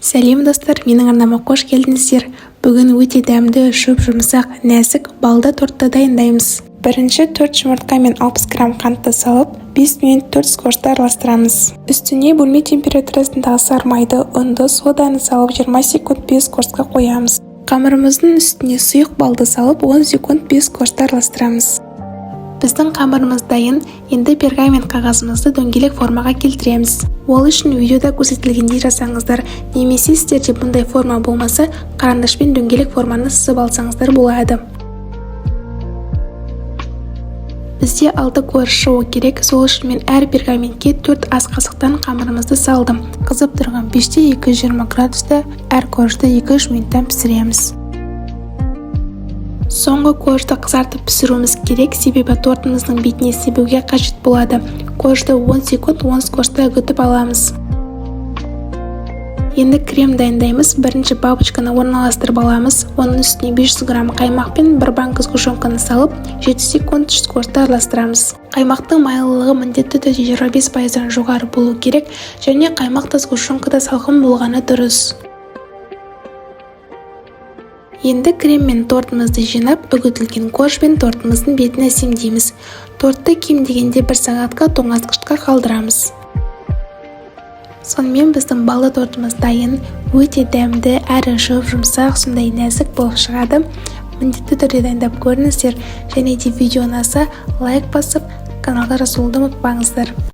Сәлем достар, менің арнама қош келдіңіздер. Бүгін өте дәмді, жұмсақ, нәзік балды тортты дайындаймыз. Бірінші 4 жұмыртқа мен 60 грамм қантты салып, 5 минут 4 скошты араластырамыз. Үстіне бөлме температурасындағы сармайды, ұнды, соданы салып 20 секунд 5 скошқа қоямыз. Қамырымыздың үстіне сұйық балды салып 10 секунд 5 скошты араластырамыз. Біздің қамырымыз дайын, енді пергамент қағазымызды дөңгелек формаға келтіреміз. Ол үшін видеода көрсетілгендей жасаңыздар, немесе сіздерде бұндай форма болмаса, қарындашпен дөңгелек форманы сызып алсаңыздар болады. Бізде 6 ковш шығу керек, сол үшін мен әр пергаментке 4 ас қасықтан қамырымызды салдым. Қызып тұрған пеште 220 градуста әр ковшты 2-3 минуттан пісіреміз. Соңғы ковшты қызартып пісіруіміз керек, себебі тортымыздың бетіне себуге қажет болады. Ковшты 10 секунд 10 скошта үгітіп аламыз. Енді крем дайындаймыз. Бірінші бабочканы орналастырып аламыз. Оның үстіне 500 грамм қаймақ пен 1 банка сгущенканы салып, 7 секунд скошта араластырамыз. Қаймақтың майлылығы міндетті түрде 25%-дан жоғары болу керек, және қаймақта сгущенкада салқын болғаны дұрыс. Енді крем мен тортымызды жинап, үгітілген ковшпен тортымыздың бетін әсемдейміз. Тортты кем дегенде 1 сағатқа тоңазытқышқа қалдырамыз. Сонымен біздің балды тортымыз дайын, өте дәмді, әрі жұмсақ, сондай нәзік болып шығады. Міндетті түрде дайындап көріңіздер, және де видео ұнаса лайк басып, каналға жазылуды ұмытпаңыздар.